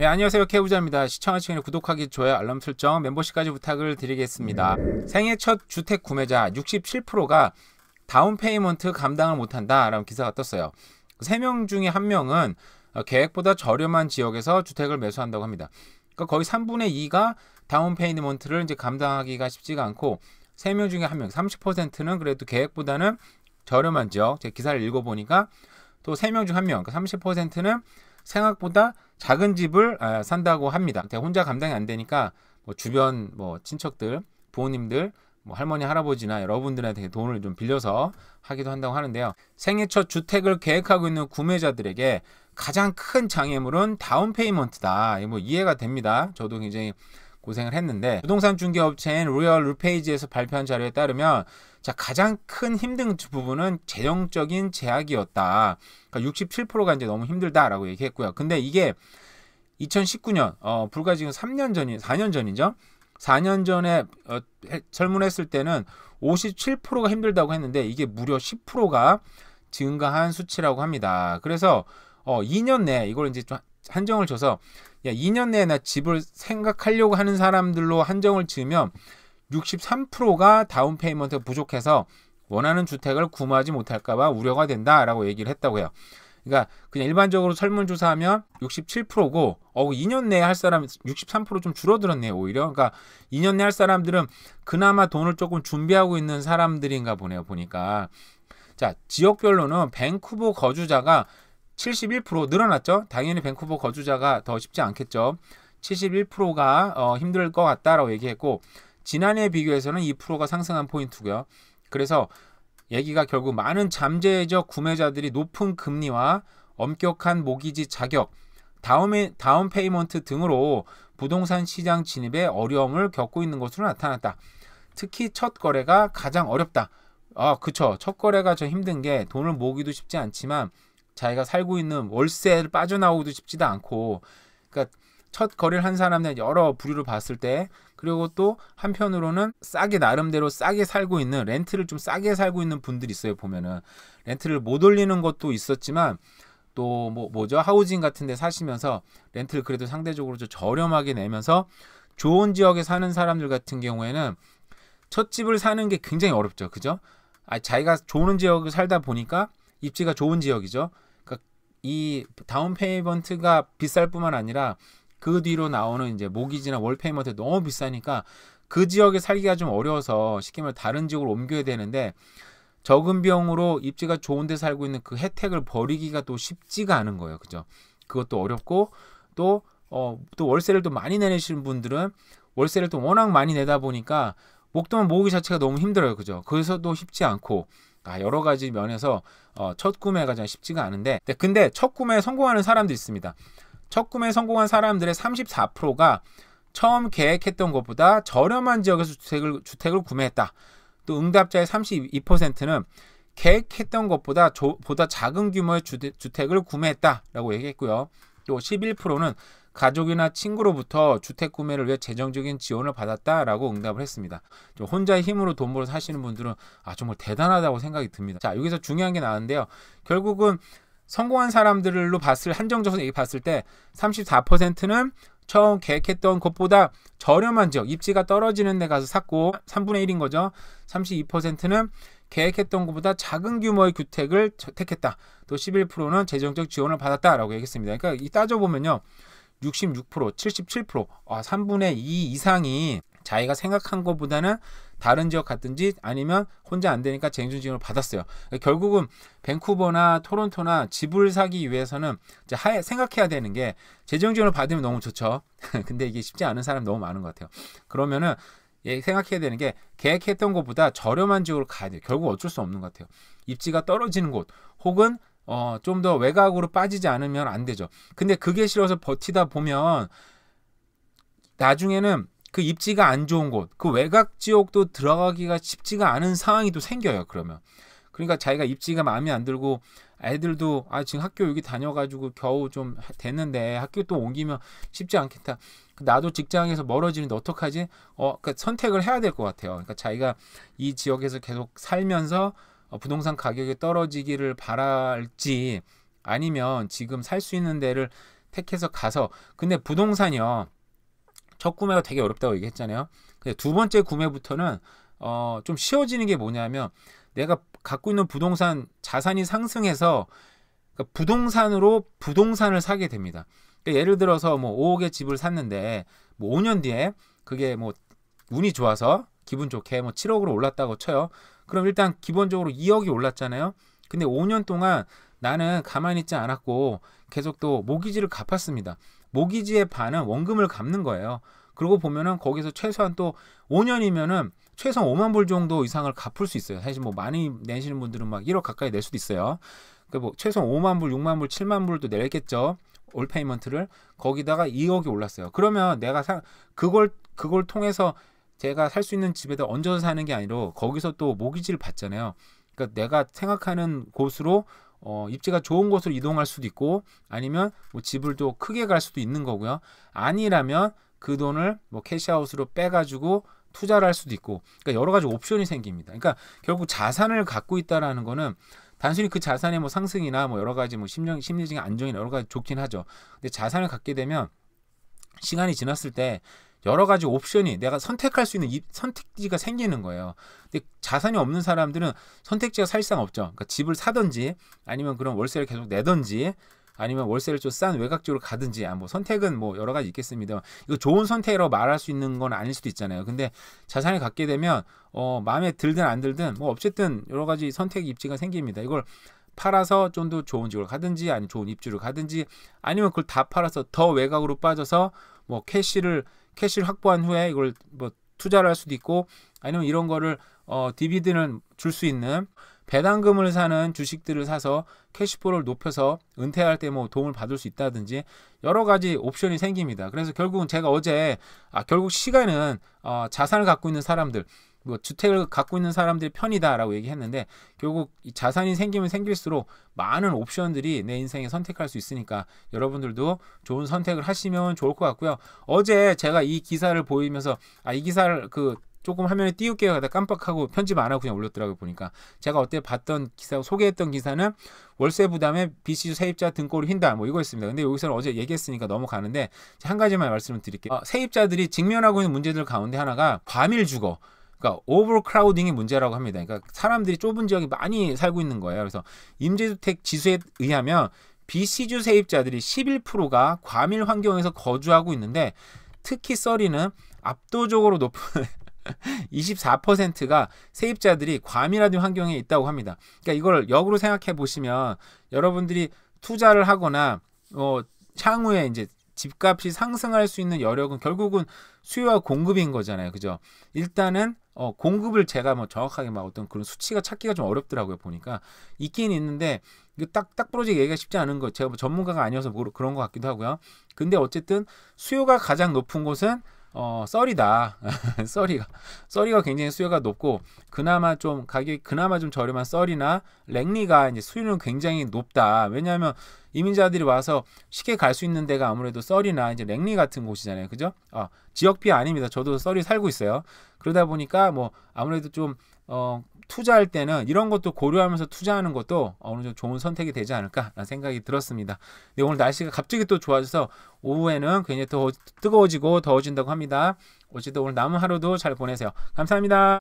네, 안녕하세요. K부자입니다. 시청하시기 구독하기, 좋아요, 알람 설정, 멤버십까지 부탁을 드리겠습니다. 생애 첫 주택 구매자 67%가 다운 페이먼트 감당을 못한다 라는 기사가 떴어요. 3명 중에 1명은 계획보다 저렴한 지역에서 주택을 매수한다고 합니다. 그러니까 거의 3분의 2가 다운 페이먼트를 이제 감당하기가 쉽지가 않고 3명 중에 1명, 30%는 그래도 계획보다는 저렴한 지역, 제 기사를 읽어보니까 또 3명 중 1명, 그러니까 30%는 생각보다 작은 집을 산다고 합니다. 혼자 감당이 안 되니까 뭐 주변 친척들, 부모님들, 할머니, 할아버지나 여러분들한테 돈을 좀 빌려서 하기도 한다고 하는데요. 생애 첫 주택을 계획하고 있는 구매자들에게 가장 큰 장애물은 다운 페이먼트다. 이해가 됩니다. 저도 굉장히 고생을 했는데 부동산 중개업체인 로열 루페이지에서 발표한 자료에 따르면 가장 큰 힘든 부분은 재정적인 제약이었다. 그러니까 67%가 이제 너무 힘들다라고 얘기했고요. 근데 이게 2019년 불과 지금 4년 전이죠. 4년 전에 설문했을 때는 57%가 힘들다고 했는데 이게 무려 10%가 증가한 수치라고 합니다. 그래서 2년 내에 이걸 이제 좀 한정을 줘서 2년 내에 나 집을 생각하려고 하는 사람들로 한정을 지으면 63%가 다운 페이먼트가 부족해서 원하는 주택을 구매하지 못할까봐 우려가 된다라고 얘기를 했다고 해요. 그러니까 그냥 일반적으로 설문조사하면 67%고 2년 내에 할 사람 63% 좀 줄어들었네요. 오히려. 그러니까 2년 내에 할 사람들은 그나마 돈을 조금 준비하고 있는 사람들인가 보네요. 보니까. 자, 지역별로는 밴쿠버 거주자가 71% 늘어났죠. 당연히 밴쿠버 거주자가 더 쉽지 않겠죠. 71%가 힘들 것 같다라고 얘기했고 지난해에 비교해서는 2%가 상승한 포인트고요. 그래서 얘기가 결국 많은 잠재적 구매자들이 높은 금리와 엄격한 모기지 자격, 다운 페이먼트 등으로 부동산 시장 진입에 어려움을 겪고 있는 것으로 나타났다. 특히 첫 거래가 가장 어렵다. 그쵸. 첫 거래가 좀 힘든 게 돈을 모으기도 쉽지 않지만 자기가 살고 있는 월세를 빠져나오기도 쉽지도 않고, 그러니까 첫 거래를 한 사람들 여러 부류를 봤을 때, 그리고 또 한편으로는 나름대로 싸게 살고 있는, 렌트를 좀 싸게 살고 있는 분들이 있어요. 보면은 렌트를 못 올리는 것도 있었지만 또 하우징 같은 데 사시면서 렌트를 그래도 상대적으로 좀 저렴하게 내면서 좋은 지역에 사는 사람들 같은 경우에는 첫 집을 사는 게 굉장히 어렵죠. 그죠? 자기가 좋은 지역을 살다 보니까 입지가 좋은 지역이죠. 그러니까 이 다운 페이먼트가 비쌀 뿐만 아니라 그 뒤로 나오는 이제 모기지나 월 페이먼트 너무 비싸니까 그 지역에 살기가 좀 어려워서 쉽게 말해 다른 지역으로 옮겨야 되는데 적은 비용으로 입지가 좋은 데 살고 있는 그 혜택을 버리기가 또 쉽지가 않은 거예요. 그죠? 그것도 어렵고 또 월세를 또 많이 내시는 분들은 월세를 또 워낙 많이 내다 보니까 목돈 모으기 자체가 너무 힘들어요. 그죠? 그래서도 쉽지 않고 여러 가지 면에서 첫 구매가 좀 쉽지가 않은데 근데 첫 구매에 성공하는 사람도 있습니다. 첫 구매에 성공한 사람들의 34%가 처음 계획했던 것보다 저렴한 지역에서 주택을 구매했다. 또 응답자의 32%는 계획했던 것보다 보다 작은 규모의 주택을 구매했다라고 얘기했고요. 또 11%는 가족이나 친구로부터 주택 구매를 위해 재정적인 지원을 받았다라고 응답을 했습니다. 좀 혼자의 힘으로 돈 벌어 사시는 분들은 정말 대단하다고 생각이 듭니다. 자, 여기서 중요한 게 나왔는데요. 결국은 성공한 사람들로 한정적으로 봤을 때 34%는 처음 계획했던 것보다 저렴한 지역, 입지가 떨어지는 데 가서 샀고 3분의 1인 거죠. 32%는 계획했던 것보다 작은 규모의 주택을 택했다. 또 11%는 재정적 지원을 받았다라고 얘기했습니다. 그러니까 따져보면요. 66%, 77%, 3분의 2 이상이 자기가 생각한 것보다는 다른 지역 갔든지 아니면 혼자 안 되니까 재정적 지원을 받았어요. 결국은 밴쿠버나 토론토나 집을 사기 위해서는 생각해야 되는 게 재정 지원을 받으면 너무 좋죠. 근데 이게 쉽지 않은 사람이 너무 많은 것 같아요. 그러면은 생각해야 되는 게 계획했던 것보다 저렴한 지역으로 가야 돼요. 결국 어쩔 수 없는 것 같아요. 입지가 떨어지는 곳 혹은 좀 더 외곽으로 빠지지 않으면 안 되죠. 근데 그게 싫어서 버티다 보면 나중에는 그 입지가 안 좋은 곳, 그 외곽 지역도 들어가기가 쉽지가 않은 상황이 또 생겨요. 그러니까 자기가 입지가 마음에 안 들고 애들도 지금 학교 여기 다녀가지고 겨우 좀 됐는데 학교 또 옮기면 쉽지 않겠다. 나도 직장에서 멀어지는데 어떡하지? 그러니까 선택을 해야 될 것 같아요. 그러니까 자기가 이 지역에서 계속 살면서 부동산 가격이 떨어지기를 바랄지 아니면 지금 살 수 있는 데를 택해서 가서, 근데 부동산이요, 첫 구매가 되게 어렵다고 얘기했잖아요. 근데 두 번째 구매부터는 좀 쉬워지는 게 뭐냐면, 내가 갖고 있는 부동산 자산이 상승해서 그러니까 부동산으로 부동산을 사게 됩니다. 그러니까 예를 들어서 뭐 5억의 집을 샀는데 뭐 5년 뒤에 그게 뭐 운이 좋아서 기분 좋게 뭐 7억으로 올랐다고 쳐요. 그럼 일단 기본적으로 2억이 올랐잖아요. 근데 5년 동안 나는 가만히 있지 않았고 계속 또 모기지를 갚았습니다. 모기지의 반은 원금을 갚는 거예요. 그러고 보면은 거기서 최소한 또 5년이면은 최소 5만 불 정도 이상을 갚을 수 있어요. 사실 뭐 많이 내시는 분들은 막 1억 가까이 낼 수도 있어요. 그러니까 뭐 최소 5만 불, 6만 불, 7만 불도 내겠죠. 올 페이먼트를. 거기다가 2억이 올랐어요. 그러면 내가 그걸 통해서 제가 살 수 있는 집에다 얹어서 사는 게 아니라 거기서 또 모기지를 받잖아요. 그러니까 내가 생각하는 곳으로 입지가 좋은 곳으로 이동할 수도 있고, 아니면 뭐 집을 또 크게 갈 수도 있는 거고요. 아니라면 그 돈을 뭐 캐시아웃으로 빼가지고 투자를 할 수도 있고, 그러니까 여러 가지 옵션이 생깁니다. 그러니까 결국 자산을 갖고 있다라는 거는 단순히 그 자산의 뭐 상승이나 뭐 여러 가지 뭐 심리적인 안정이나 여러 가지 좋긴 하죠. 근데 자산을 갖게 되면 시간이 지났을 때 여러 가지 옵션이 내가 선택할 수 있는 선택지가 생기는 거예요. 근데 자산이 없는 사람들은 선택지가 사실상 없죠. 그러니까 집을 사든지 아니면 그런 월세를 계속 내든지 아니면 월세를 좀 싼 외곽지로 가든지, 뭐 선택은 뭐 여러 가지 있겠습니다. 이거 좋은 선택이라고 말할 수 있는 건 아닐 수도 있잖아요. 근데 자산을 갖게 되면 마음에 들든 안 들든 뭐 어쨌든 여러 가지 선택 입지가 생깁니다. 이걸 팔아서 좀 더 좋은 집으로 가든지 아니면 좋은 입지로 가든지, 아니면 그걸 다 팔아서 더 외곽으로 빠져서 뭐 캐시를 확보한 후에 이걸 뭐 투자를 할 수도 있고, 아니면 이런 거를 디비den드를 줄 수 있는 배당금을 사는 주식들을 사서 캐시플로우를 높여서 은퇴할 때 뭐 도움을 받을 수 있다든지 여러 가지 옵션이 생깁니다. 그래서 결국은 제가 어제 결국 시간은 자산을 갖고 있는 사람들, 뭐 주택을 갖고 있는 사람들의 편이다라고 얘기했는데, 결국 이 자산이 생기면 생길수록 많은 옵션들이 내 인생에 선택할 수 있으니까 여러분들도 좋은 선택을 하시면 좋을 것 같고요. 어제 제가 이 기사를 보이면서 이 기사를 조금 화면에 띄울게요 하다 깜빡하고 편집 안 하고 그냥 올렸더라고요. 보니까 제가 어때 봤던 기사, 소개했던 기사는 월세 부담에 BC주 세입자 등골을 휜다 뭐 이거였습니다. 근데 여기서는 어제 얘기했으니까 넘어가는데 한 가지만 말씀을 드릴게요. 세입자들이 직면하고 있는 문제들 가운데 하나가 과밀 주거, 그러니까 오버크라우딩이 문제라고 합니다. 그러니까 사람들이 좁은 지역에 많이 살고 있는 거예요. 그래서 임대주택 지수에 의하면 BC주 세입자들이 11%가 과밀 환경에서 거주하고 있는데, 특히 서리는 압도적으로 높은 24%가 세입자들이 과밀한 환경에 있다고 합니다. 그러니까 이걸 역으로 생각해 보시면 여러분들이 투자를 하거나 향후에 이제 집값이 상승할 수 있는 여력은 결국은 수요와 공급인 거잖아요. 그죠? 일단은 공급을 제가 뭐 정확하게 막 어떤 그런 수치가 찾기가 좀 어렵더라고요. 보니까 있긴 있는데 이거 딱 부러지게 얘기가 쉽지 않은 거, 제가 뭐 전문가가 아니어서 그런 것 같기도 하고요. 근데 어쨌든 수요가 가장 높은 곳은 썰이다. 썰이가 굉장히 수요가 높고, 그나마 좀 가격이 그나마 좀 저렴한 썰이나 랭리가 이제 수요는 굉장히 높다. 왜냐하면 이민자들이 와서 쉽게 갈 수 있는 데가 아무래도 썰이나 이제 랭리 같은 곳이잖아요. 그죠? 지역비 아닙니다. 저도 썰이 살고 있어요. 그러다 보니까 뭐 아무래도 좀 투자할 때는 이런 것도 고려하면서 투자하는 것도 어느 정도 좋은 선택이 되지 않을까라는 생각이 들었습니다. 근데 오늘 날씨가 갑자기 또 좋아져서 오후에는 굉장히 더 뜨거워지고 더워진다고 합니다. 어쨌든 오늘 남은 하루도 잘 보내세요. 감사합니다.